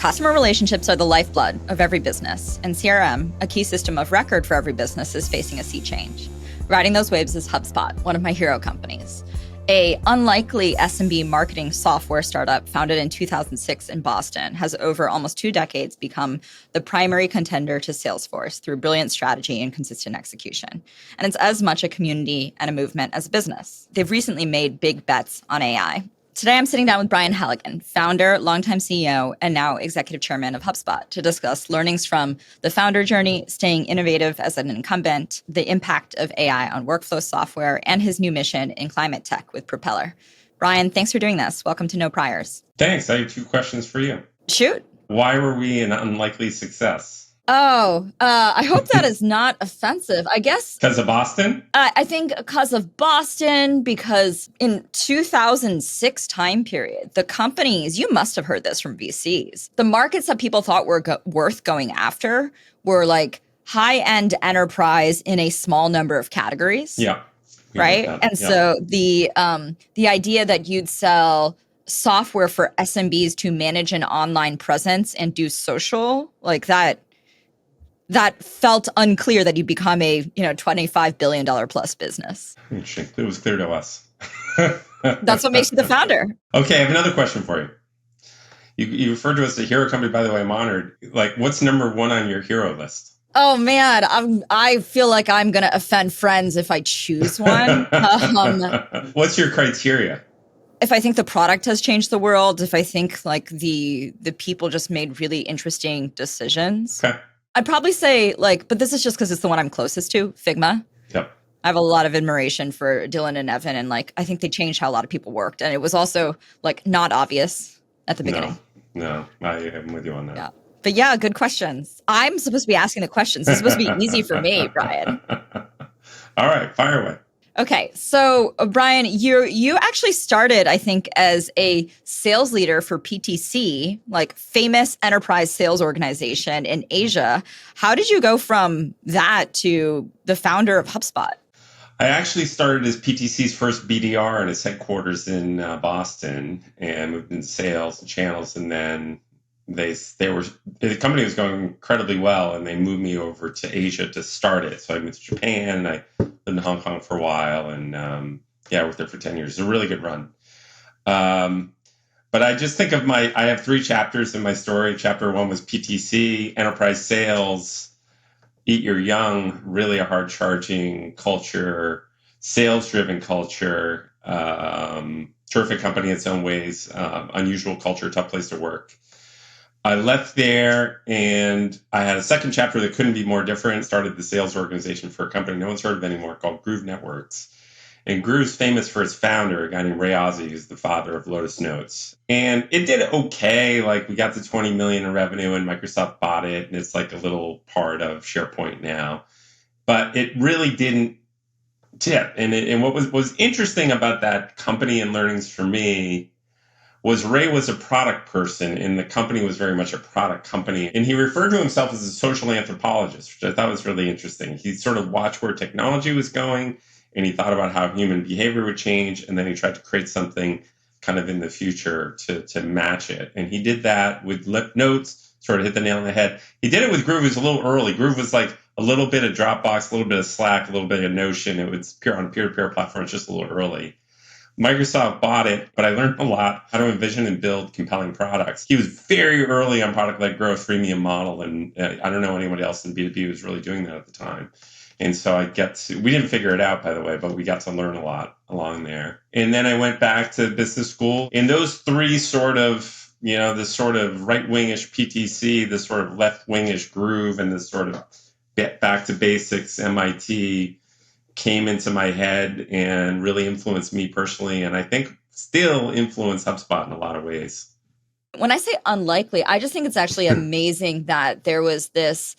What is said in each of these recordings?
Customer relationships are the lifeblood of every business, and CRM, a key system of record for every business, is facing a sea change. Riding those waves is Hubspot, one of my hero companies. A unlikely SMB marketing software startup founded in 2006 in Boston has over almost 2 decades become the primary contender to Salesforce through brilliant strategy and consistent execution. And it's as much a community and a movement as a business. They've recently made big bets on AI. Today, I'm sitting down with Brian Halligan, founder, longtime CEO, and now executive chairman of Hubspot, to discuss learnings from the founder journey, staying innovative as an incumbent, the impact of AI on workflow software, and his new mission in climate tech with Propeller. Brian, thanks for doing this. Welcome to No Priors. Thanks. I have 2 questions for you. Shoot. Why were we an unlikely success? I hope that is not offensive. I guess Because of Boston? I think because of Boston, because in 2006 time period, the companies, you must have heard this from VCs, the markets that people thought were worth going after were like high-end enterprise in a small number of categories. Yeah. Right. And so the idea that you'd sell software for SMBs to manage an online presence and do social, like that felt unclear that you'd become a, $25 billion plus business. Interesting. It was clear to us. That's what makes you the founder. Okay, I have another question for you. You referred to us as a hero company, by the way, I'm honored. Like, what's number 1 on your hero list? Oh, man, I feel like I'm going to offend friends if I choose one. What's your criteria? If I think the product has changed the world, if I think like the people just made really interesting decisions. Okay. I'd probably say but this is just because it's the one I'm closest to, Figma. Yep. I have a lot of admiration for Dylan and Evan, and I think they changed how a lot of people worked. And it was also not obvious at the beginning. No, I am with you on that. Yeah. But yeah, good questions. I'm supposed to be asking the questions. It's supposed to be easy for me, Brian. All right, fire away. Okay, so Brian, you actually started, I think, as a sales leader for PTC, famous enterprise sales organization in Asia. How did you go from that to the founder of Hubspot? I actually started as PTC's first BDR in its headquarters in Boston, and moved into sales and channels, and then the company was going incredibly well, and they moved me over to Asia to start it. So I moved to Japan, and I lived in Hong Kong for a while, and I worked there for 10 years. It's a really good run. But I just think of I have 3 chapters in my story. Chapter 1 was PTC, enterprise sales, eat your young, really a hard charging culture, sales driven culture, terrific company in its own ways, unusual culture, tough place to work. I left there, and I had a second chapter that couldn't be more different. Started the sales organization for a company no one's heard of anymore called Groove Networks. And Groove's famous for its founder, a guy named Ray Ozzie, who's the father of Lotus Notes. And it did okay. We got to 20 million in revenue, and Microsoft bought it, and it's a little part of SharePoint now. But it really didn't tip. And what was interesting about that company and learnings for me was Ray was a product person, and the company was very much a product company. And he referred to himself as a social anthropologist, which I thought was really interesting. He sort of watched where technology was going, and he thought about how human behavior would change, and then he tried to create something kind of in the future to match it. And he did that with Lip Notes, sort of hit the nail on the head. He did it with Groove. It was a little early. Groove was a little bit of Dropbox, a little bit of Slack, a little bit of Notion. It was on a peer-to-peer platform, just a little early. Microsoft bought it, but I learned a lot how to envision and build compelling products. He was very early on product-led growth, freemium model, and I don't know anybody else in B2B who was really doing that at the time. And so we didn't figure it out, by the way, but we got to learn a lot along there. And then I went back to business school. And those 3 sort of, this sort of right-wingish PTC, this sort of left-wingish Groove, and this sort of back to basics MIT came into my head and really influenced me personally, and I think still influence HubSpot in a lot of ways. When I say unlikely, I just think it's actually amazing that there was this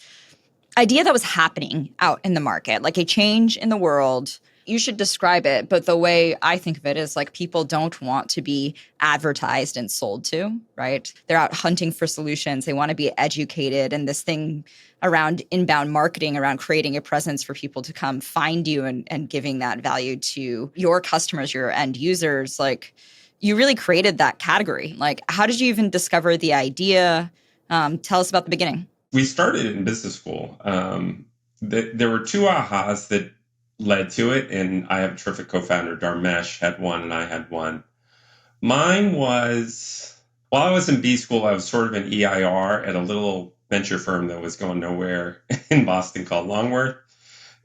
idea that was happening out in the market, a change in the world. You should describe it, but the way I think of it is people don't want to be advertised and sold to, right? They're out hunting for solutions. They want to be educated, and this thing around inbound marketing, around creating a presence for people to come find you and giving that value to your customers, your end users, you really created that category. How did you even discover the idea? Tell us about the beginning. We started it in business school. There were two ahas that led to it, and I have a terrific co-founder, Dharmesh, had one, and I had one. Mine was, while I was in B school, I was sort of an EIR at a little venture firm that was going nowhere in Boston called Longworth.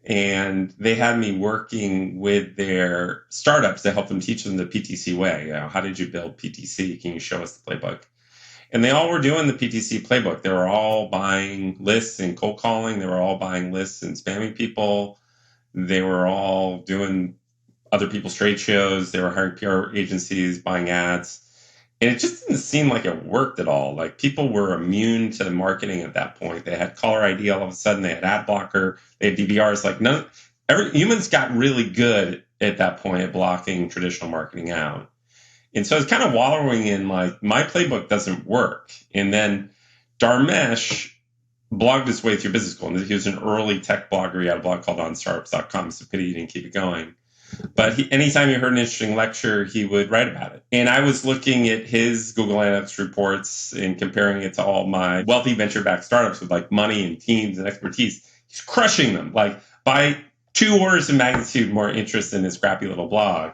And they had me working with their startups to help them teach them the PTC way. How did you build PTC? Can you show us the playbook? And they all were doing the PTC playbook. They were all buying lists and cold calling. They were all buying lists and spamming people. They were all doing other people's trade shows. They were hiring PR agencies, buying ads. And it just didn't seem like it worked at all. Like people were immune to the marketing at that point. They had caller ID all of a sudden. They had ad blocker. They had DVRs. Like humans got really good at that point at blocking traditional marketing out. And so I was kind of wallowing in like, my playbook doesn't work. And then Dharmesh blogged his way through business school. And he was an early tech blogger. He had a blog called OnStartups.com. It's a pity he didn't keep it going. But anytime he heard an interesting lecture, he would write about it. And I was looking at his Google Analytics reports and comparing it to all my wealthy venture-backed startups with like money and teams and expertise. He's crushing them, like by 2 orders of magnitude more interest in his scrappy little blog.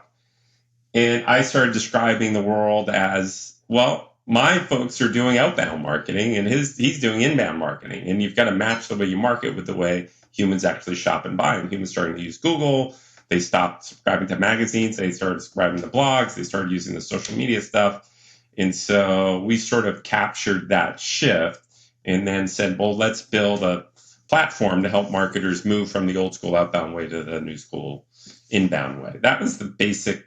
And I started describing the world as, well, my folks are doing outbound marketing and he's doing inbound marketing. And you've got to match the way you market with the way humans actually shop and buy. And humans starting to use Google. They stopped subscribing to magazines. They started subscribing to blogs. They started using the social media stuff. And so we sort of captured that shift and then said, well, let's build a platform to help marketers move from the old school outbound way to the new school inbound way. That was the basic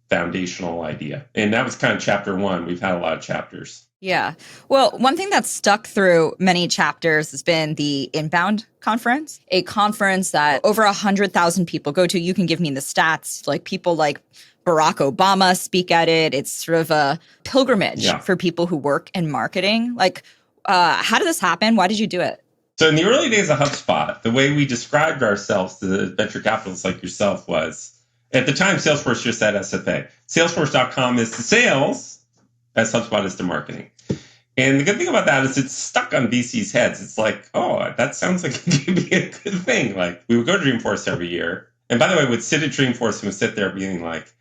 foundational idea. And that was kind of chapter 1. We've had a lot of chapters. Yeah. Well, one thing that's stuck through many chapters has been the Inbound conference, a conference that over 100,000 people go to. You can give me the stats, like people like Barack Obama speak at it. It's sort of a pilgrimage for people who work in marketing. Like, how did this happen? Why did you do it? So in the early days of HubSpot, the way we described ourselves to the venture capitalists like yourself was, at the time, Salesforce just said SFA. Salesforce.com is to sales as HubSpot is to marketing. And the good thing about that is it's stuck on VC's heads. It's like, oh, that sounds like it could be a good thing. Like we would go to Dreamforce every year. And by the way, we'd sit at Dreamforce and we'd sit there being like,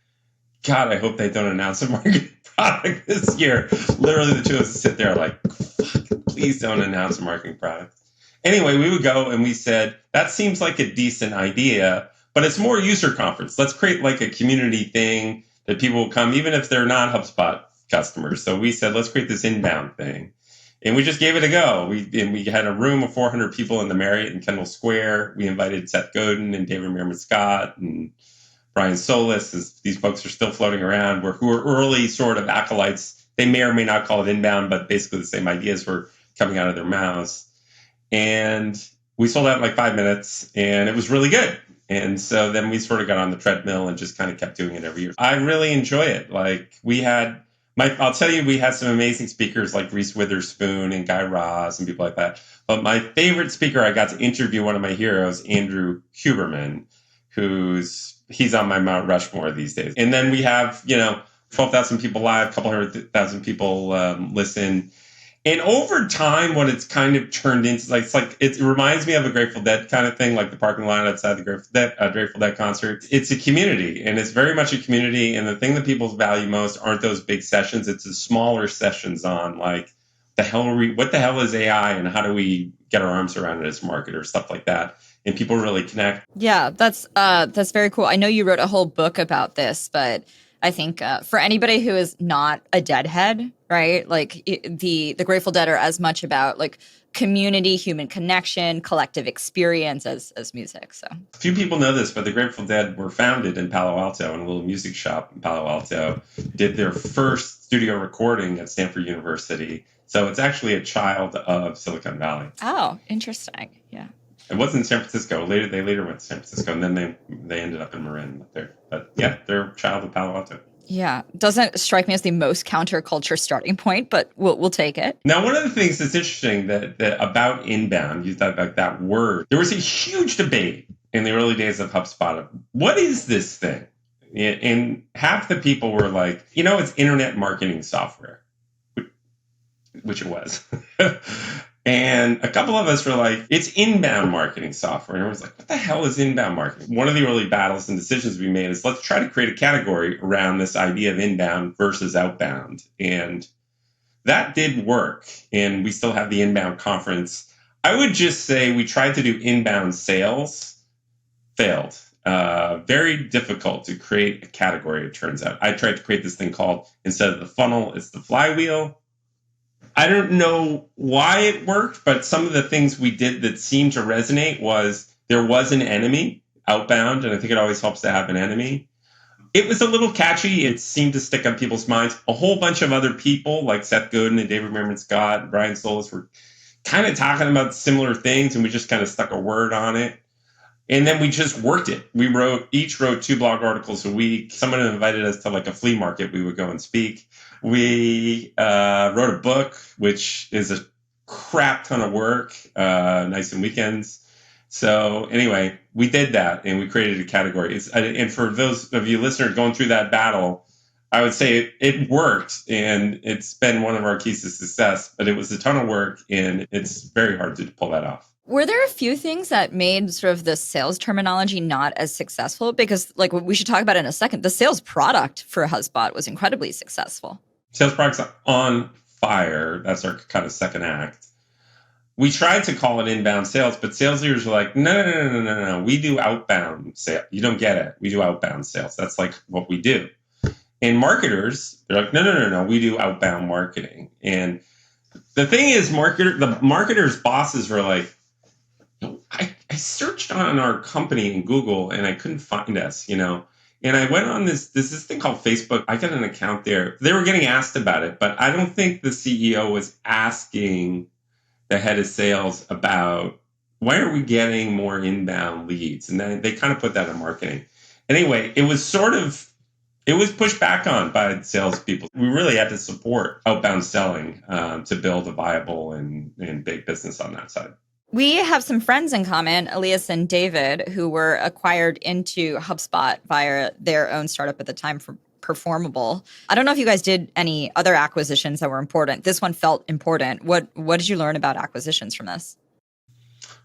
God, I hope they don't announce a marketing product this year. Literally the two of us would sit there like, fuck, please don't announce a marketing product. Anyway, we would go and we said, that seems like a decent idea, but it's more user conference. Let's create like a community thing that people will come, even if they're not HubSpot customers. So we said, let's create this inbound thing. And we just gave it a go. We had a room of 400 people in the Marriott in Kendall Square. We invited Seth Godin and David Meerman Scott and Brian Solis. These folks are still floating around, who are early sort of acolytes. They may or may not call it inbound, but basically the same ideas were coming out of their mouths. And we sold out in like 5 minutes, and it was really good. And so then we sort of got on the treadmill and just kind of kept doing it every year. I really enjoy it. Like I'll tell you, we had some amazing speakers like Reese Witherspoon and Guy Raz and people like that. But my favorite speaker, I got to interview one of my heroes, Andrew Huberman, he's on my Mount Rushmore these days. And then we have, 12,000 people live, a couple 100,000 people listen. And over time, what it's kind of turned into, it reminds me of a Grateful Dead kind of thing, like the parking lot outside the Grateful Dead concert. It's a community, and it's very much a community. And the thing that people value most aren't those big sessions. It's the smaller sessions on like, what the hell is AI, and how do we get our arms around it as marketers, stuff like that. And people really connect. Yeah, that's very cool. I know you wrote a whole book about this, but I think for anybody who is not a Deadhead, right? Like the Grateful Dead are as much about like community, human connection, collective experience as music. So few people know this, but the Grateful Dead were founded in Palo Alto in a little music shop in Palo Alto. Did their first studio recording at Stanford University. So it's actually a child of Silicon Valley. Oh, interesting. Yeah. It wasn't in San Francisco. They later went to San Francisco, and then they ended up in Marin. But yeah, they're a child of Palo Alto. Yeah, doesn't strike me as the most counterculture starting point, but we'll take it. Now, one of the things that's interesting that about inbound, you thought about that word. There was a huge debate in the early days of HubSpot of what is this thing, and half the people were like, it's internet marketing software. which it was. And a couple of us were like, it's inbound marketing software. And everyone's like, what the hell is inbound marketing? One of the early battles and decisions we made is let's try to create a category around this idea of inbound versus outbound. And that did work. And we still have the inbound conference. I would just say we tried to do inbound sales, failed. Very difficult to create a category, it turns out. I tried to create this thing called, instead of the funnel, it's the flywheel. I don't know why it worked, but some of the things we did that seemed to resonate was there was an enemy outbound, and I think it always helps to have an enemy. It was a little catchy. It seemed to stick on people's minds. A whole bunch of other people like Seth Godin and David Merriman Scott and Brian Solis were kind of talking about similar things, and we just kind of stuck a word on it. And then we just worked it. We each wrote 2 blog articles a week. Someone invited us to like a flea market. We would go and speak. We wrote a book, which is a crap ton of work, nights and weekends. So anyway, we did that and we created a category. And for those of you listeners going through that battle, I would say it worked, and it's been one of our keys to success, but it was a ton of work and it's very hard to pull that off. Were there a few things that made sort of the sales terminology not as successful? Because like we should talk about it in a second, the sales product for Hubspot was incredibly successful. Sales products on fire. That's our kind of second act. We tried to call it inbound sales, but sales leaders were like, no. We do outbound sales. You don't get it. We do outbound sales. That's like what we do. And marketers, they're like, no. We do outbound marketing. And the thing is, the marketers' bosses were like, I searched on our company in Google and I couldn't find us, And I went on this thing called Facebook. I got an account there. They were getting asked about it, but I don't think the CEO was asking the head of sales about why are we getting more inbound leads? And then they kind of put that in marketing. Anyway, it was pushed back on by salespeople. We really had to support outbound selling to build a viable and big business on that side. We have some friends in common, Elias and David, who were acquired into HubSpot via their own startup at the time for Performable. I don't know if you guys did any other acquisitions that were important. This one felt important. What did you learn about acquisitions from this?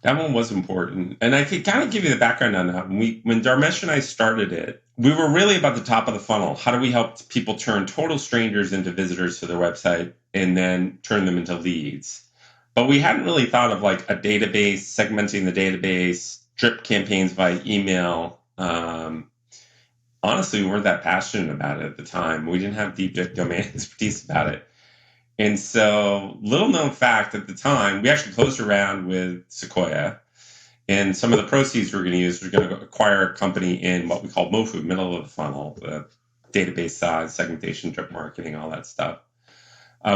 That one was important. And I could kind of give you the background on that. When Dharmesh and I started it, we were really about the top of the funnel. How do we help people turn total strangers into visitors to their website and then turn them into leads? But we hadn't really thought of like a database, segmenting the database, drip campaigns by email. Honestly, we weren't that passionate about it at the time. We didn't have deep domain expertise about it. And so, little known fact at the time, we actually closed a round with Sequoia. And some of the proceeds we're going to use, we're going to acquire a company in what we call MOFU, middle of the funnel, the database size, segmentation, drip marketing, all that stuff.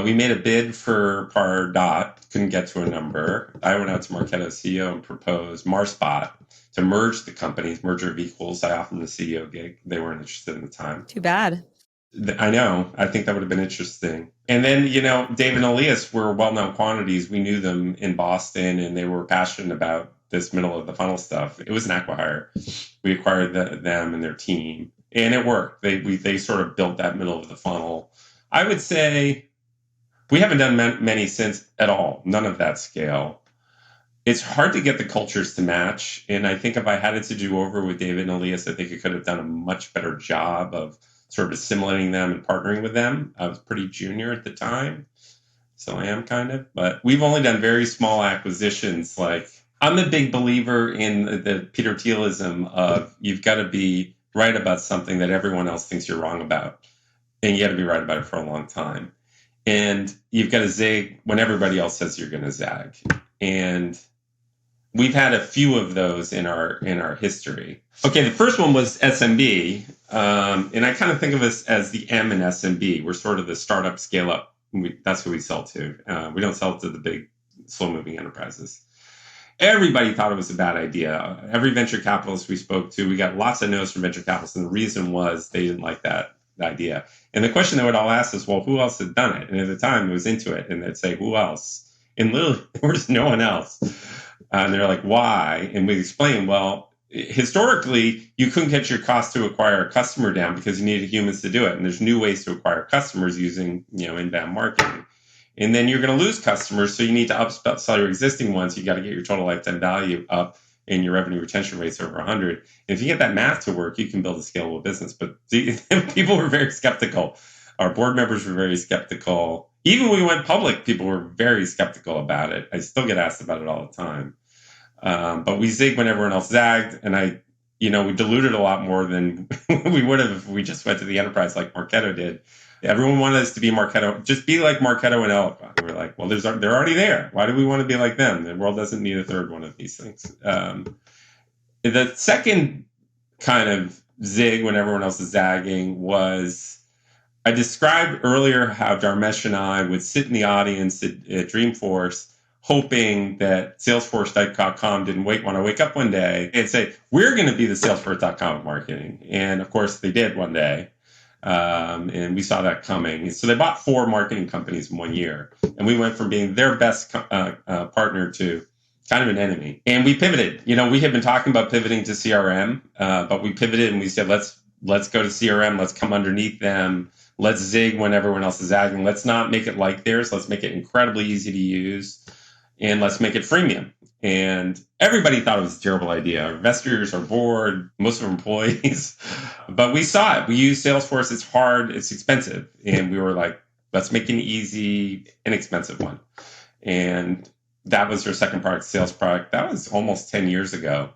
We made a bid for Pardot, couldn't get to a number. I went out to Marketo CEO and proposed Marspot to merge the companies, merger of equals. I offered them the CEO gig. They weren't interested at the time. Too bad. I know. I think that would have been interesting. And then, Dave and Elias were well-known quantities. We knew them in Boston, and they were passionate about this middle of the funnel stuff. It was an acqui-hire. We acquired them and their team, and it worked. They sort of built that middle of the funnel. I would say we haven't done many since at all, none of that scale. It's hard to get the cultures to match. And I think if I had it to do over with David and Elias, I think I could have done a much better job of sort of assimilating them and partnering with them. I was pretty junior at the time. So I am kind of. But we've only done very small acquisitions. Like, I'm a big believer in the Peter Thielism of you've got to be right about something that everyone else thinks you're wrong about. And you got to be right about it for a long time. And you've got to zig when everybody else says you're going to zag. And we've had a few of those in our history. Okay, the first one was SMB. And I kind of think of us as the M in SMB. We're sort of the startup scale up. That's who we sell to. We don't sell to the big, slow-moving enterprises. Everybody thought it was a bad idea. Every venture capitalist we spoke to, we got lots of no's from venture capitalists. And the reason was they didn't like that idea. And the question they would all ask is, well, who else had done it? And at the time, it was Intuit. And they'd say, who else? And literally, there was no one else. And they're like, why? And we explain, well, historically, you couldn't get your cost to acquire a customer down because you needed humans to do it. And there's new ways to acquire customers using, inbound marketing. And then you're going to lose customers. So you need to upsell your existing ones. You got to get your total lifetime value up and your revenue retention rates over 100. And if you get that math to work, you can build a scalable business. But people were very skeptical. Our board members were very skeptical. Even when we went public, people were very skeptical about it. I still get asked about it all the time. But we zigged when everyone else zagged. And we diluted a lot more than we would have if we just went to the enterprise like Marketo did. Everyone wanted us to be Marketo, just be like Marketo and Eloqua. We were like, well, they're already there. Why do we want to be like them? The world doesn't need a third one of these things. The second kind of zig when everyone else is zagging was, I described earlier how Dharmesh and I would sit in the audience at Dreamforce hoping that Salesforce.com didn't want to wake up one day and say, we're going to be the Salesforce.com of marketing. And of course, they did one day. And we saw that coming. So they bought 4 marketing companies in 1 year. And we went from being their best partner to kind of an enemy. And we pivoted. We had been talking about pivoting to CRM, but we pivoted and we said, let's go to CRM. Let's come underneath them. Let's zig when everyone else is zagging. Let's not make it like theirs. Let's make it incredibly easy to use. And let's make it freemium. And everybody thought it was a terrible idea. Our investors, our board, most of our employees. But we saw it. We use Salesforce. It's hard. It's expensive. And we were like, let's make an easy, inexpensive one. And that was our second product, sales product. That was almost 10 years ago.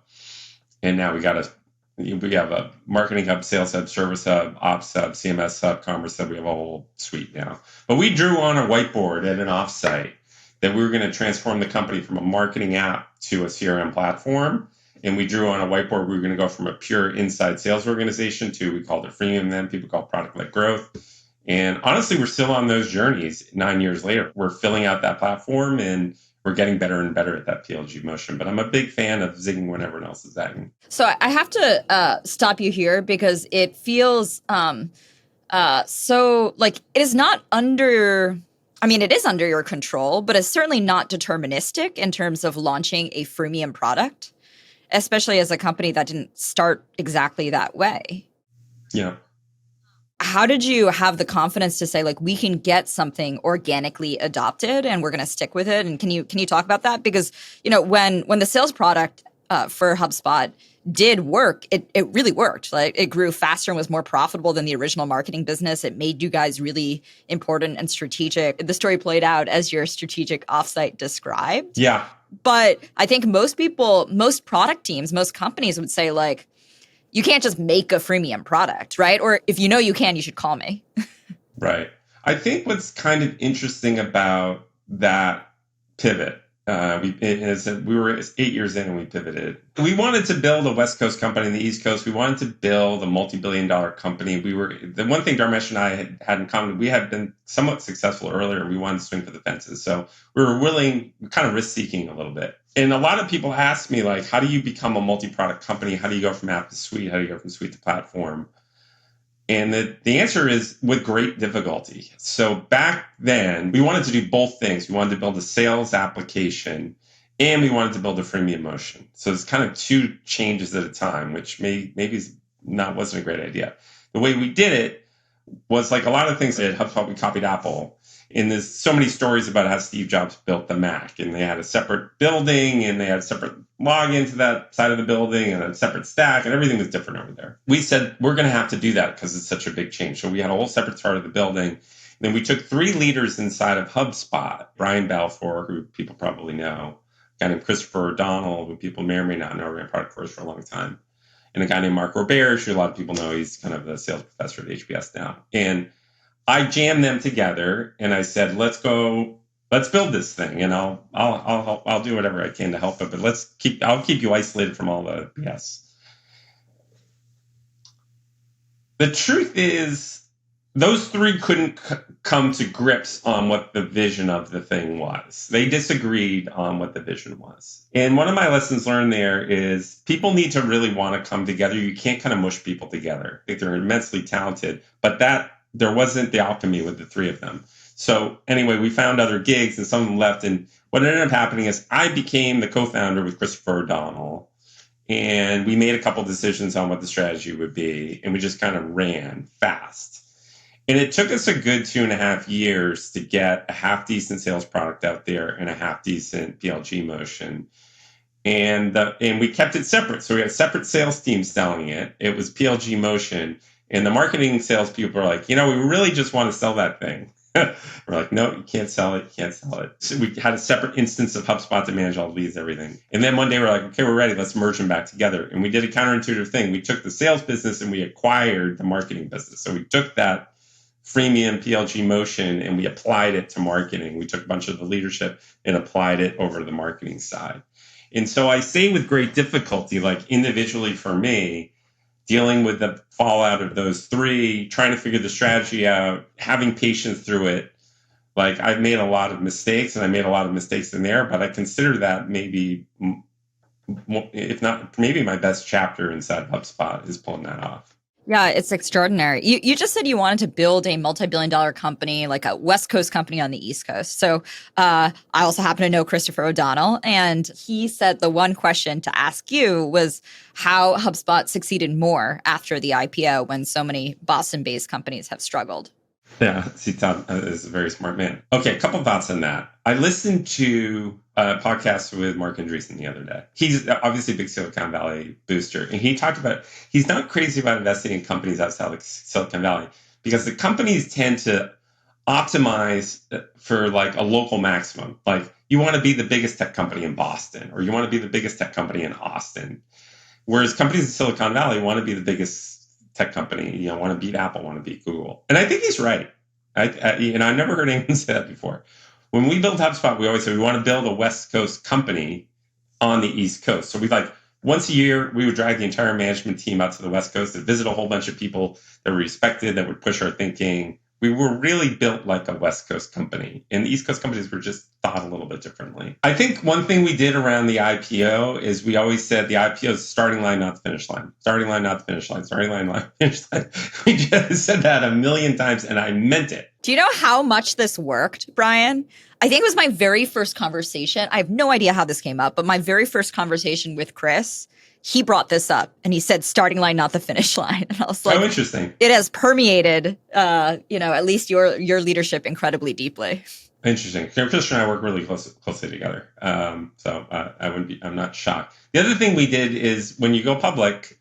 And now we have a marketing hub, sales hub, service hub, ops hub, CMS hub, commerce hub. We have a whole suite now. But we drew on a whiteboard at an offsite that we were going to transform the company from a marketing app to a CRM platform. And we drew on a whiteboard, we were going to go from a pure inside sales organization to, we called it freemium then, people call it product-led growth. And honestly, we're still on those journeys 9 years later. We're filling out that platform and we're getting better and better at that PLG motion. But I'm a big fan of zigging when everyone else is zagging. So I have to stop you here because it feels so like it is not under... it is under your control, but it's certainly not deterministic in terms of launching a freemium product, especially as a company that didn't start exactly that way. Yeah. How did you have the confidence to say, like, we can get something organically adopted and we're going to stick with it? And can you talk about that? Because, when the sales product for HubSpot did work, it really worked. Like, it grew faster and was more profitable than the original marketing business. It made you guys really important and strategic. The story played out as your strategic offsite described. Yeah. But I think most people, most product teams, most companies would say, like, you can't just make a freemium product, right? Or if you know you can, you should call me. Right. I think what's kind of interesting about that pivot, we were 8 years in and we pivoted. We wanted to build a West Coast company in the East Coast. We wanted to build a multi-billion-dollar company. The one thing Dharmesh and I had in common, we had been somewhat successful earlier. We wanted to swing for the fences. So we were kind of risk-seeking a little bit. And a lot of people ask me, like, how do you become a multi-product company? How do you go from app to suite? How do you go from suite to platform? And the answer is with great difficulty. So back then, we wanted to do both things. We wanted to build a sales application and we wanted to build a freemium motion. So it's kind of 2 changes at a time, which maybe wasn't a great idea. The way we did it was like a lot of things at HubSpot, we copied Apple. And there's so many stories about how Steve Jobs built the Mac, and they had a separate building and they had a separate login to that side of the building and a separate stack, and everything was different over there. We said, we're going to have to do that because it's such a big change. So we had a whole separate part of the building. Then we took 3 leaders inside of HubSpot, Brian Balfour, who people probably know, a guy named Christopher O'Donnell, who people may or may not know, ran product for us for a long time, and a guy named Mark Roberge, who a lot of people know. He's kind of the sales professor at HBS now. And I jammed them together and I said, let's build this thing, and I'll do whatever I can to help it, but I'll keep you isolated from all the BS. The truth is, those 3 couldn't come to grips on what the vision of the thing was. They disagreed on what the vision was. And one of my lessons learned there is people need to really want to come together. You can't kind of mush people together. I think they're immensely talented, but there wasn't the alchemy with the 3 of them. So anyway, we found other gigs and some of them left. And what ended up happening is I became the co-founder with Christopher O'Donnell. And we made a couple decisions on what the strategy would be. And we just kind of ran fast. And it took us a good 2.5 years to get a half decent sales product out there and a half decent PLG motion. And we kept it separate. So we had a separate sales team selling it. It was PLG motion. And the marketing salespeople were like, we really just want to sell that thing. We're like, no, you can't sell it. You can't sell it. So we had a separate instance of HubSpot to manage all the leads, everything. And then one day we're like, okay, we're ready. Let's merge them back together. And we did a counterintuitive thing. We took the sales business and we acquired the marketing business. So we took that freemium PLG motion and we applied it to marketing. We took a bunch of the leadership and applied it over to the marketing side. And so I say with great difficulty, like individually for me, dealing with the fallout of those three, trying to figure the strategy out, having patience through it. Like I've made a lot of mistakes and I made a lot of mistakes in there, but I consider that maybe, if not, maybe my best chapter inside HubSpot is pulling that off. Yeah, it's extraordinary. You just said you wanted to build a multi-billion-dollar company, like a West Coast company on the East Coast. So I also happen to know Christopher O'Donnell, and he said the one question to ask you was how HubSpot succeeded more after the IPO when so many Boston-based companies have struggled. Yeah, see, Todd is a very smart man. Okay, a couple thoughts on that. I listened to a podcast with Mark Andreessen the other day. He's obviously a big Silicon Valley booster, and he talked about he's not crazy about investing in companies outside of Silicon Valley because the companies tend to optimize for like a local maximum. Like you want to be the biggest tech company in Boston, or you want to be the biggest tech company in Austin. Whereas companies in Silicon Valley want to be the biggest tech company, want to beat Apple, want to beat Google. And I think he's right. I've never heard anyone say that before. When we built HubSpot, we always say we want to build a West Coast company on the East Coast. So we once a year, we would drag the entire management team out to the West Coast to visit a whole bunch of people that were respected, that would push our thinking. We were really built like a West Coast company. And the East Coast companies were just thought a little bit differently. I think one thing we did around the IPO is we always said the IPO is starting line, not the finish line. Starting line, not the finish line. Starting line, not the finish line. We just said that 1,000,000 times, and I meant it. Do you know how much this worked, Brian? I think it was my very first conversation. I have no idea how this came up, but my very first conversation with Chris, he brought this up and he said, starting line, not the finish line. And I was like, oh, interesting. It has permeated, at least your leadership incredibly deeply. Interesting. Chris and I work really closely together. I'm not shocked. The other thing we did is when you go public,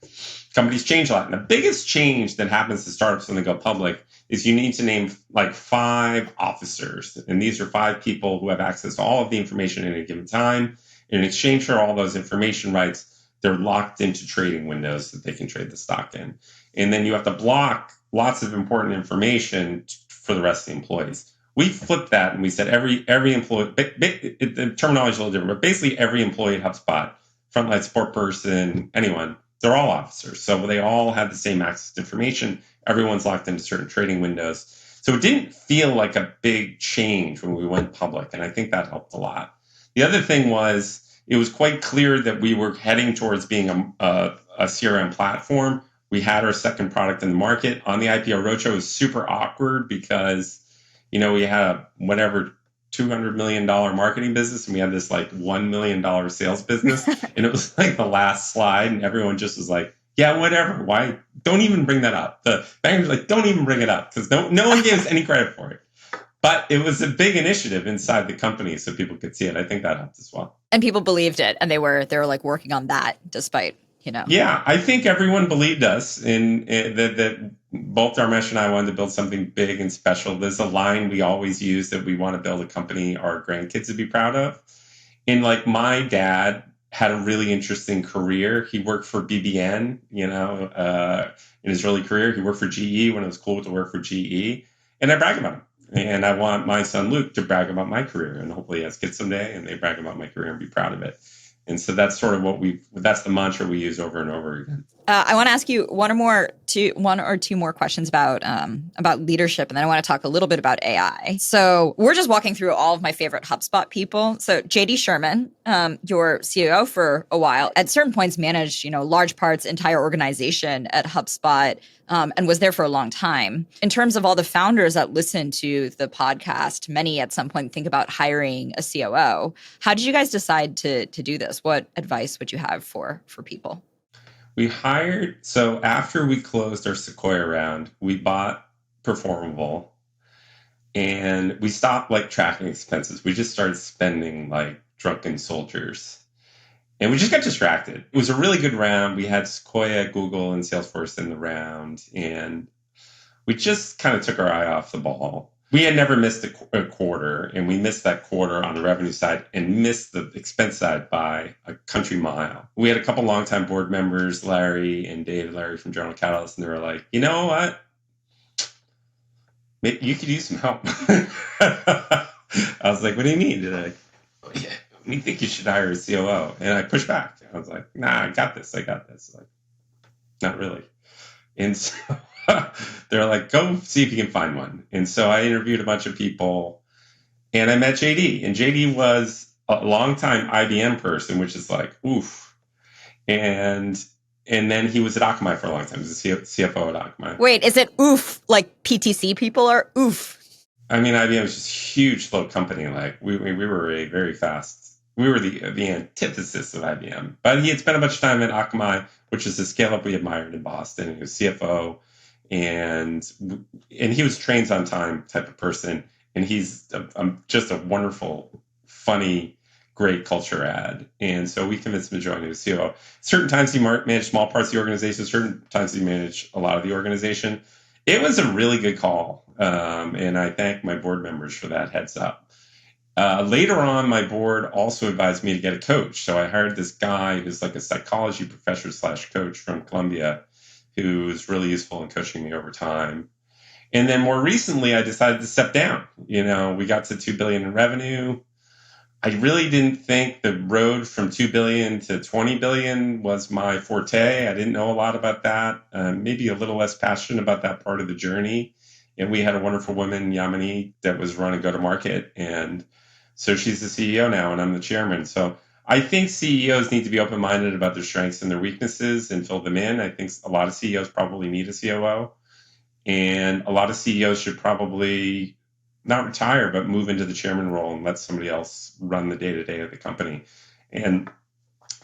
companies change a lot. And the biggest change that happens to startups when they go public is you need to name like 5 officers. And these are 5 people who have access to all of the information at any given time. In exchange for all those information rights, they're locked into trading windows that they can trade the stock in. And then you have to block lots of important information for the rest of the employees. We flipped that and we said every employee, the terminology is a little different, but basically every employee at HubSpot, frontline support person, anyone, they're all officers. So they all have the same access to information. Everyone's locked into certain trading windows. So it didn't feel like a big change when we went public. And I think that helped a lot. The other thing was, it was quite clear that we were heading towards being a CRM platform. We had our second product in the market. On the IPO roadshow, it was super awkward because, we had a $200 million marketing business and we had this like $1 million sales business. And it was like the last slide and everyone just was like, yeah, whatever. Why? Don't even bring that up. The bankers were like, don't even bring it up because no one gave us any credit for it. But it was a big initiative inside the company so people could see it. I think that helped as well. And people believed it and they were like working on that despite, Yeah, I think everyone believed us in that both Dharmesh and I wanted to build something big and special. There's a line we always use that we want to build a company our grandkids would be proud of. And like my dad had a really interesting career. He worked for BBN, in his early career. He worked for GE when it was cool to work for GE. And I brag about him. And I want my son Luke to brag about my career, and hopefully he has kids someday and they brag about my career and be proud of it. And so that's sort of that's the mantra we use over and over again. I want to ask you one or two more questions about leadership, and then I want to talk a little bit about AI. So we're just walking through all of my favorite HubSpot people. So JD Sherman, your CEO for a while, at certain points managed, large parts, entire organization at HubSpot, and was there for a long time. In terms of all the founders that listen to the podcast, many at some point think about hiring a COO. How did you guys decide to do this? What advice would you have for people? We hired, so after we closed our Sequoia round, we bought performable. And we stopped like tracking expenses. We just started spending like drunken soldiers. And we just got distracted. It was a really good round. We had Sequoia, Google, and Salesforce in the round. And we just kind of took our eye off the ball. We had never missed a quarter, and we missed that quarter on the revenue side and missed the expense side by a country mile. We had a couple longtime board members, Larry and Dave, Larry from Journal Catalyst, and they were like, you know what? You could use some help. I was like, what do you mean? They're like, oh, yeah, we think you should hire a COO. And I pushed back. I was like, nah, I got this. Like, not really. And so they're like, go see if you can find one. And so I interviewed a bunch of people and I met JD. And JD was a longtime IBM person, which is like, oof. And then he was at Akamai for a long time. He was the CFO at Akamai. Wait, is it oof like PTC people are oof? I mean, IBM was just a huge, slow company. Like we were a very fast. We were the antithesis of IBM. But he had spent a bunch of time at Akamai, which is a scale-up we admired in Boston. He was CFO, and he was trains on time type of person. And he's just a wonderful, funny, great culture ad. And so we convinced him to join as COO. Certain times he managed small parts of the organization. Certain times he managed a lot of the organization. It was a really good call. And I thank my board members for that heads up. Later on, my board also advised me to get a coach. So I hired this guy who's like a psychology professor / coach from Columbia, who's really useful in coaching me over time. And then more recently, I decided to step down. You know, we got to $2 billion in revenue. I really didn't think the road from 2 billion to 20 billion was my forte. I didn't know a lot about that. Maybe a little less passionate about that part of the journey. And we had a wonderful woman, Yamini, that was running go-to-market. And so she's the CEO now, and I'm the chairman. So I think CEOs need to be open-minded about their strengths and their weaknesses and fill them in. I think a lot of CEOs probably need a COO. And a lot of CEOs should probably not retire, but move into the chairman role and let somebody else run the day-to-day of the company. And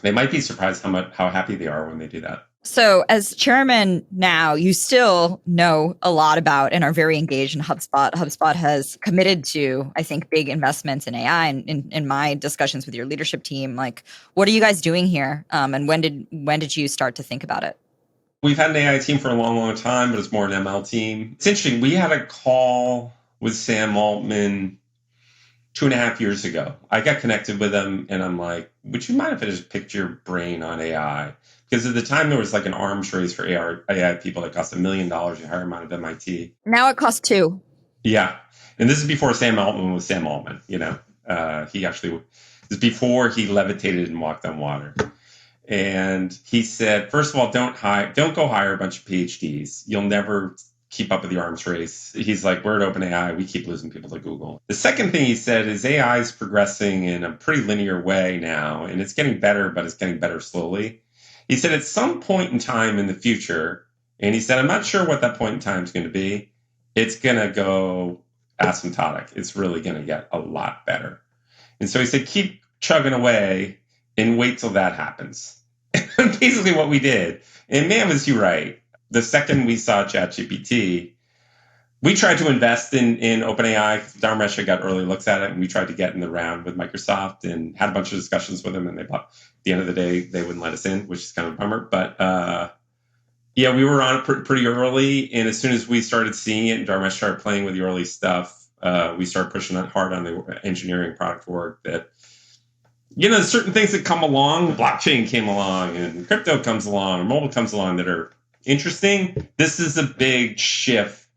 they might be surprised how happy they are when they do that. So as chairman now, you still know a lot about and are very engaged in HubSpot. HubSpot has committed to, I think, big investments in AI. And in my discussions with your leadership team, like, what are you guys doing here? And when did you start to think about it? We've had an AI team for a long, long time, but it's more an ML team. It's interesting. We had a call with Sam Altman 2.5 years ago. I got connected with him and I'm like, would you mind if I just picked your brain on AI? Because at the time there was like an arms race for AI people that cost $1 million. You hire them out of MIT. Now it costs $2 million. Yeah. And this is before Sam Altman was Sam Altman, you know. This is before he levitated and walked on water. And he said, first of all, don't go hire a bunch of PhDs. You'll never keep up with the arms race. He's like, we're at OpenAI. We keep losing people to Google. The second thing he said is AI is progressing in a pretty linear way now, and it's getting better, but it's getting better slowly. He said, at some point in time in the future, and he said, I'm not sure what that point in time is going to be. It's going to go asymptotic. It's really going to get a lot better. And so he said, keep chugging away and wait till that happens. Basically what we did. And man, was he right. The second we saw ChatGPT, we tried to invest in OpenAI. Dharmesh Shah got early looks at it, and we tried to get in the round with Microsoft and had a bunch of discussions with them. And at the end of the day, they wouldn't let us in, which is kind of a bummer. But yeah, we were on it pretty early. And as soon as we started seeing it and Dharmesh started playing with the early stuff, we started pushing hard on the engineering product work that, you know, certain things that come along, blockchain came along and crypto comes along and mobile comes along that are interesting. This is a big shift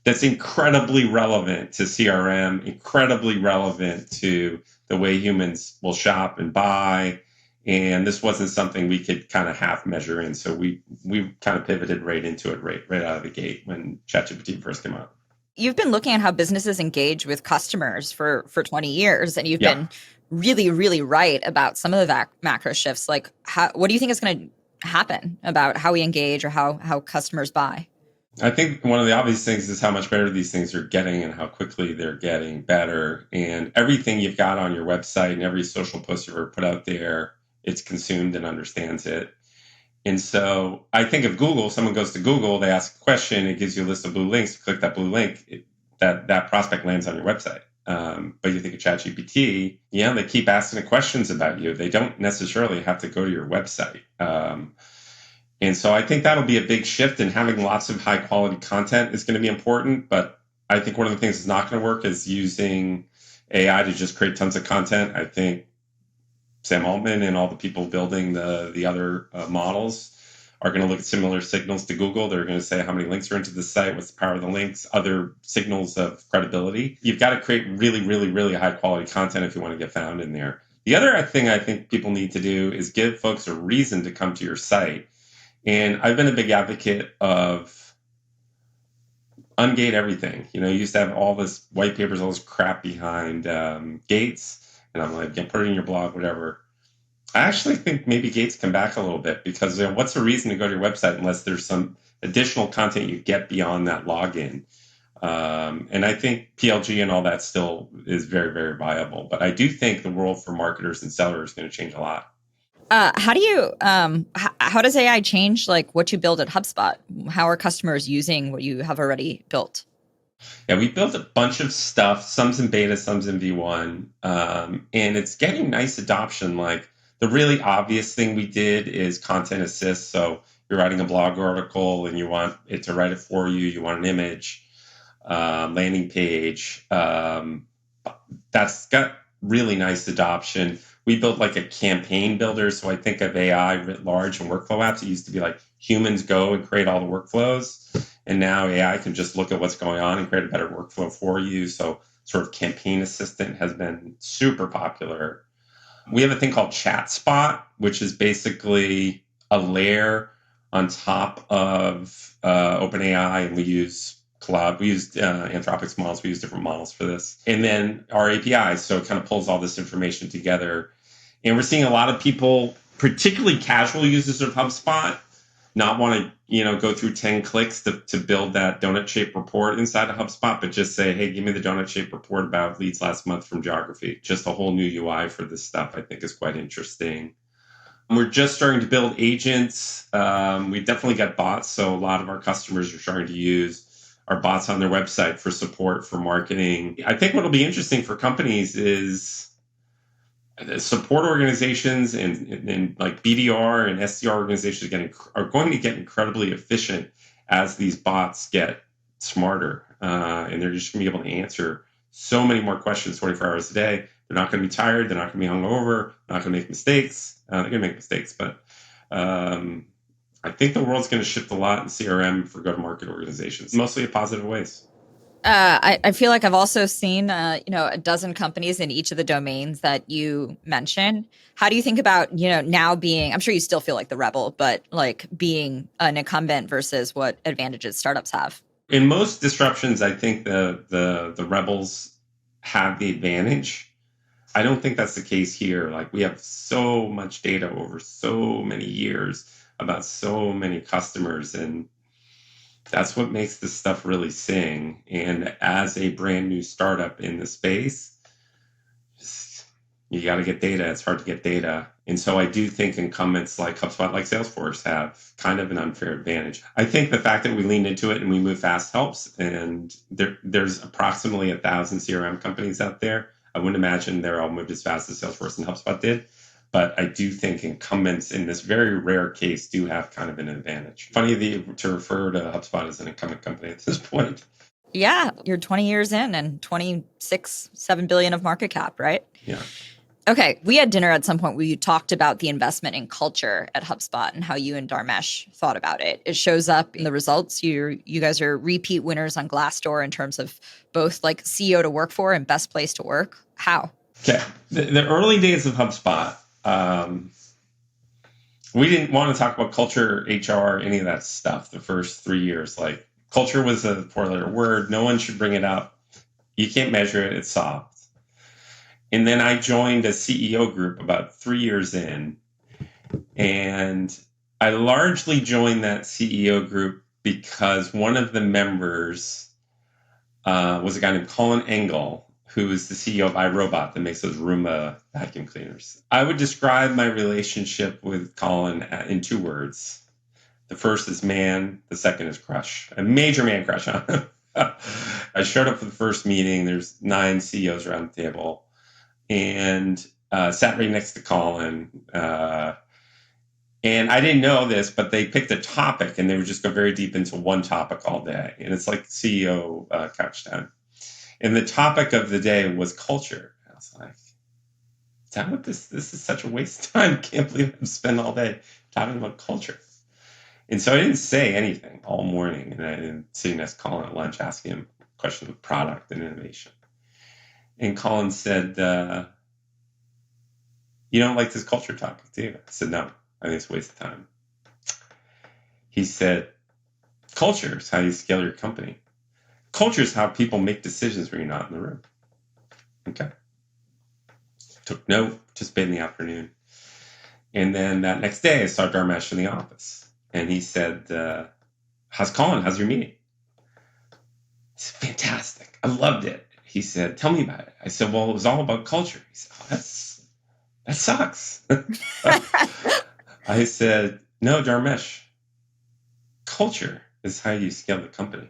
that's incredibly relevant to CRM, incredibly relevant to the way humans will shop and buy. And this wasn't something we could kind of half measure in. So we kind of pivoted right into it right out of the gate when ChatGPT first came out. You've been looking at how businesses engage with customers for 20 years, and you've been really, really right about some of the macro shifts. Like, what do you think is going to happen about how we engage or how customers buy? I think one of the obvious things is how much better these things are getting and how quickly they're getting better. And everything you've got on your website and every social post you've ever put out there, it's consumed and understands it. And so I think of Google, someone goes to Google, they ask a question, it gives you a list of blue links. You click that blue link, that prospect lands on your website. But you think of ChatGPT, they keep asking questions about you. They don't necessarily have to go to your website. And so I think that'll be a big shift, and having lots of high quality content is going to be important. But I think one of the things that's not going to work is using AI to just create tons of content. I think Sam Altman and all the people building the other models are going to look at similar signals to Google. They're going to say how many links are into the site, what's the power of the links, other signals of credibility. You've got to create really, really, really high quality content if you want to get found in there. The other thing I think people need to do is give folks a reason to come to your site. And I've been a big advocate of ungate everything. You used to have all this white papers, all this crap behind gates. And I'm like, put it in your blog, whatever. I actually think maybe gates come back a little bit, because what's the reason to go to your website unless there's some additional content you get beyond that login? And I think PLG and all that still is very, very viable. But I do think the world for marketers and sellers is going to change a lot. How do you how does AI change like what you build at HubSpot? How are customers using what you have already built? Yeah, we built a bunch of stuff. Some's in beta, some's in V1, and it's getting nice adoption. Like, the really obvious thing we did is content assist. So you're writing a blog article and you want it to write it for you. You want an image, landing page. That's got really nice adoption. We built like a campaign builder. So I think of AI writ large and workflow apps. It used to be like humans go and create all the workflows. And now AI can just look at what's going on and create a better workflow for you. So sort of campaign assistant has been super popular. We have a thing called ChatSpot, which is basically a layer on top of OpenAI, and we use Cloud. We used Anthropic's models. We use different models for this. And then our APIs. So it kind of pulls all this information together. And we're seeing a lot of people, particularly casual users of HubSpot, not want to go through 10 clicks to build that donut-shaped report inside of HubSpot, but just say, hey, give me the donut-shaped report about leads last month from geography. Just a whole new UI for this stuff, I think, is quite interesting. We're just starting to build agents. We've definitely got bots, so a lot of our customers are starting to use our bots on their website for support, for marketing. I think what will be interesting for companies is support organizations and like BDR and SDR organizations are going to get incredibly efficient as these bots get smarter. And they're just going to be able to answer so many more questions 24 hours a day. They're not going to be tired. They're not going to be hungover. They're not going to make mistakes. They're going to make mistakes, but I think the world's going to shift a lot in CRM for go-to-market organizations, mostly in positive ways. I feel like I've also seen, a dozen companies in each of the domains that you mentioned. How do you think about, now being, I'm sure you still feel like the rebel, but like being an incumbent versus what advantages startups have? In most disruptions, I think the rebels have the advantage. I don't think that's the case here. Like, we have so much data over so many years about so many customers, and that's what makes this stuff really sing. And as a brand new startup in the space, you got to get data. It's hard to get data. And so I do think incumbents like HubSpot, like Salesforce, have kind of an unfair advantage. I think the fact that we leaned into it and we move fast helps. And there's approximately 1,000 CRM companies out there. I wouldn't imagine they're all moved as fast as Salesforce and HubSpot did. But I do think incumbents in this very rare case do have kind of an advantage. Funny to refer to HubSpot as an incumbent company at this point. Yeah, you're 20 years in and 7 billion of market cap, right? Yeah. Okay, we had dinner at some point where you talked about the investment in culture at HubSpot and how you and Dharmesh thought about it. It shows up in the results. You guys are repeat winners on Glassdoor in terms of both like CEO to work for and best place to work. How? Okay. The early days of HubSpot, we didn't want to talk about culture, HR, any of that stuff the first 3 years. Like, culture was a 4-letter word. No one should bring it up. You can't measure it. It's soft. And then I joined a CEO group about 3 years in. And I largely joined that CEO group because one of the members was a guy named Colin Engel, who is the CEO of iRobot that makes those Roomba vacuum cleaners. I would describe my relationship with Colin in 2 words. The first is man, the second is crush. A major man crush on him. I showed up for the first meeting. There's 9 CEOs around the table, and sat right next to Colin. And I didn't know this, but they picked a topic, and they would just go very deep into one topic all day. And it's like CEO couch time. And the topic of the day was culture. I was like, is that what this is such a waste of time. Can't believe I'm spending all day talking about culture. And so I didn't say anything all morning. And I didn't sitting next to Colin at lunch asking him questions of product and innovation. And Colin said, you don't like this culture topic, do you? I said, no, I think it's a waste of time. He said, culture is how you scale your company. Culture is how people make decisions when you're not in the room. Okay. Took note, participated in the afternoon. And then that next day, I saw Dharmesh in the office. And he said, how's Colin? How's your meeting? I said, fantastic. I loved it. He said, tell me about it. I said, well, it was all about culture. He said, oh, that sucks. I said, no, Dharmesh, culture is how you scale the company.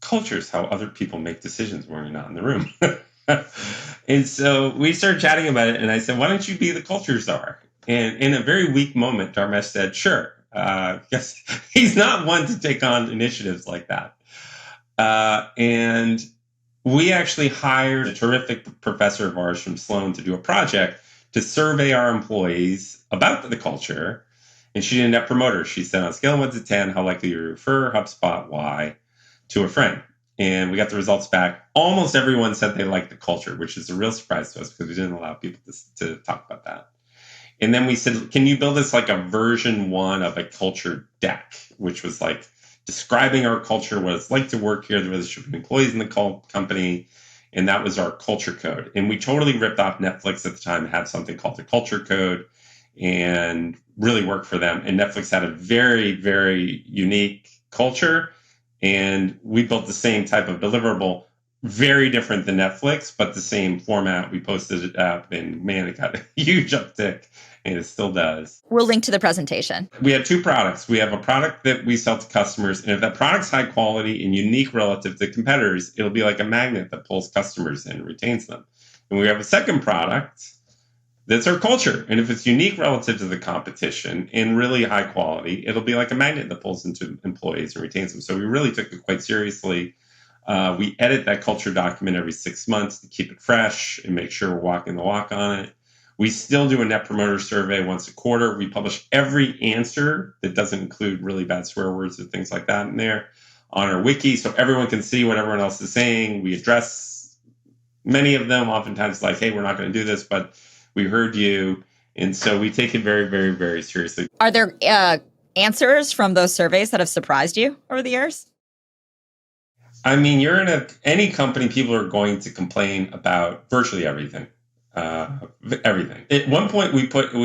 Culture is how other people make decisions when you're not in the room. And so we started chatting about it, and I said, why don't you be the culture czar? And in a very weak moment, Dharmesh said, sure. Because he's not one to take on initiatives like that. And we actually hired a terrific professor of ours from Sloan to do a project to survey our employees about the culture. And she did a net promoter. She said, on a scale of 1 to 10, how likely you refer Hubspot Y to a friend? And we got the results back. Almost everyone said they liked the culture, which is a real surprise to us because we didn't allow people to talk about that. And then we said, can you build us like a version 1 of a culture deck, which was like describing our culture, what it's like to work here, the relationship with employees in the company. And that was our culture code. And we totally ripped off Netflix at the time, had something called the culture code, and really worked for them. And Netflix had a very, very unique culture. And we built the same type of deliverable, very different than Netflix, but the same format. We posted it up, and man, it got a huge uptick, and it still does. We'll link to the presentation. We have 2 products. We have a product that we sell to customers, and if that product's high quality and unique relative to competitors, it'll be like a magnet that pulls customers in and retains them. And we have a second product that's our culture. And if it's unique relative to the competition and really high quality, it'll be like a magnet that pulls into employees and retains them. So we really took it quite seriously. We edit that culture document every 6 months to keep it fresh and make sure we're walking the walk on it. We still do a net promoter survey once a quarter. We publish every answer that doesn't include really bad swear words or things like that in there on our wiki, so everyone can see what everyone else is saying. We address many of them, oftentimes like, hey, we're not going to do this, but we heard you. And so we take it very, very, very seriously. Are there answers from those surveys that have surprised you over the years? I mean, you're in any company, people are going to complain about virtually everything. Everything. At one point, we put a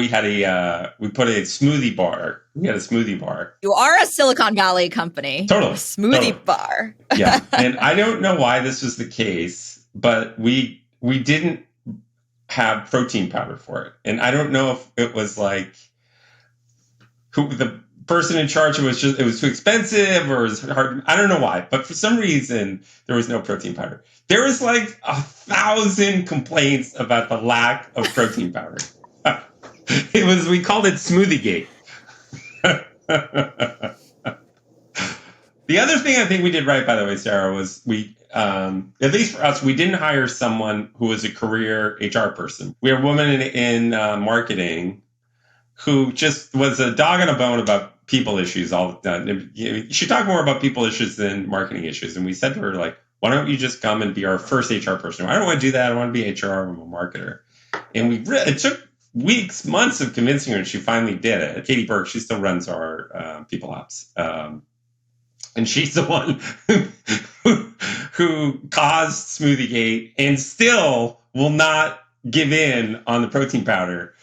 smoothie bar. We had a smoothie bar. You are a Silicon Valley company. Totally. A smoothie bar. Yeah. And I don't know why this was the case, but we didn't have protein powder for it. And I don't know if it was like who the person in charge it was too expensive or it was hard. I don't know why, but for some reason there was no protein powder. There was like 1,000 complaints about the lack of protein powder. We called it Smoothie Gate. The other thing I think we did right, by the way, Sarah, was we, at least for us, we didn't hire someone who was a career HR person. We had a woman in marketing who just was a dog on a bone about people issues all the time. She talked more about people issues than marketing issues. And we said to her, like, why don't you just come and be our first HR person? I don't want to do that. I don't want to be HR. I'm a marketer. And it took weeks, months of convincing her, and she finally did it. Katie Burke, she still runs our people ops. And she's the one who caused Smoothie Gate and still will not give in on the protein powder.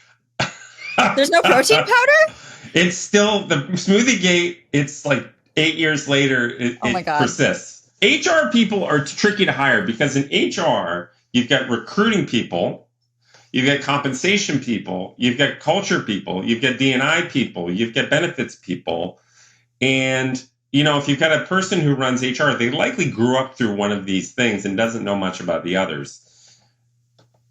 There's no protein powder? It's still the Smoothie Gate. It's like 8 years later. It persists. HR people are tricky to hire because in HR, you've got recruiting people, you've got compensation people, you've got culture people, you've got D&I people, you've got benefits people. And, if you've got a person who runs HR, they likely grew up through one of these things and doesn't know much about the others.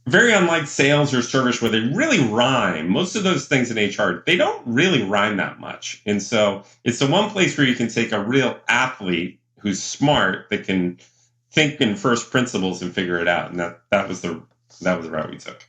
Very unlike sales or service where they really rhyme. Most of those things in HR, they don't really rhyme that much. And so it's the one place where you can take a real athlete who's smart that can think in first principles and figure it out. And that was the route we took.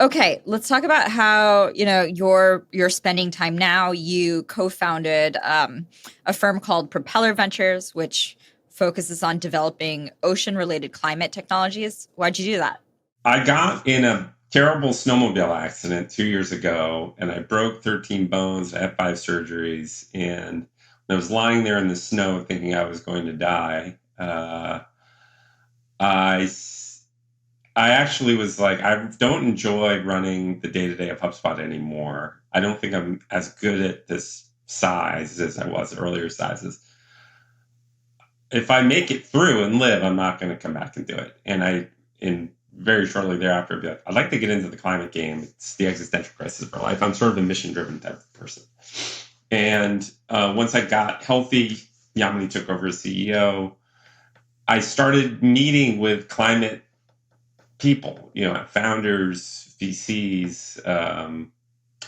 Okay, let's talk about how, you're spending time now. You co-founded a firm called Propeller Ventures, which focuses on developing ocean-related climate technologies. Why'd you do that? I got in a terrible snowmobile accident 2 years ago, and I broke 13 bones. I had 5 surgeries, and when I was lying there in the snow thinking I was going to die, I actually was like, I don't enjoy running the day-to-day of HubSpot anymore. I don't think I'm as good at this size as I was at earlier sizes. If I make it through and live, I'm not going to come back and do it. And very shortly thereafter, I'd be like, I'd like to get into the climate game. It's the existential crisis of our life. I'm sort of a mission-driven type of person. And once I got healthy, Yamini took over as CEO. I started meeting with climate people, founders, VCs,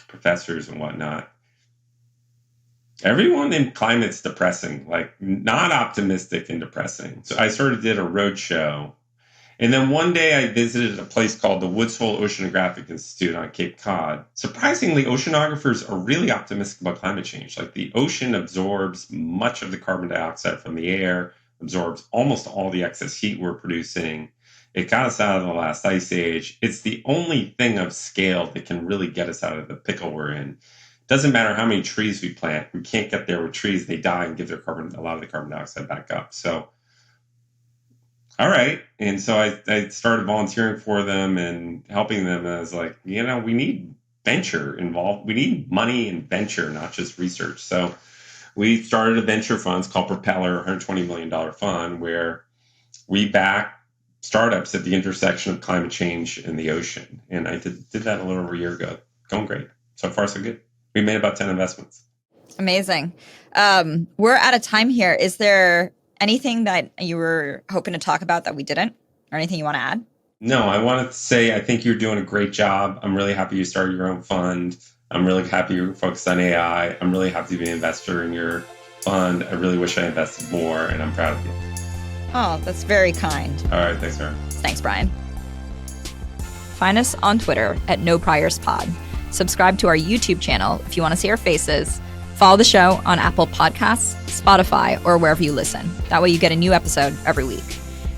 professors and whatnot. Everyone in climate's depressing, like not optimistic and depressing. So I sort of did a road show. And then one day I visited a place called the Woods Hole Oceanographic Institute on Cape Cod. Surprisingly, oceanographers are really optimistic about climate change. Like the ocean absorbs much of the carbon dioxide from the air, absorbs almost all the excess heat we're producing. It got us out of the last ice age. It's the only thing of scale that can really get us out of the pickle we're in. It doesn't matter how many trees we plant. We can't get there with trees. They die and give a lot of the carbon dioxide back up. So, all right. And so I started volunteering for them and helping them. And I was like, we need venture involved. We need money and venture, not just research. So we started a venture fund called Propeller, $120 million fund, where we back startups at the intersection of climate change and the ocean. And I did that a little over a year ago. Going great. So far, so good. We made about 10 investments. Amazing. We're out of time here. Is there anything that you were hoping to talk about that we didn't, or anything you want to add? No, I wanted to say I think you're doing a great job. I'm really happy you started your own fund. I'm really happy you're focused on AI. I'm really happy to be an investor in your fund. I really wish I invested more, and I'm proud of you. Oh, that's very kind. All right. Thanks, Aaron. Thanks, Brian. Find us on Twitter at NoPriorsPod. Subscribe to our YouTube channel if you want to see our faces. Follow the show on Apple Podcasts, Spotify, or wherever you listen. That way you get a new episode every week.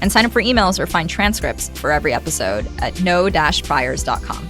And sign up for emails or find transcripts for every episode at no-priors.com.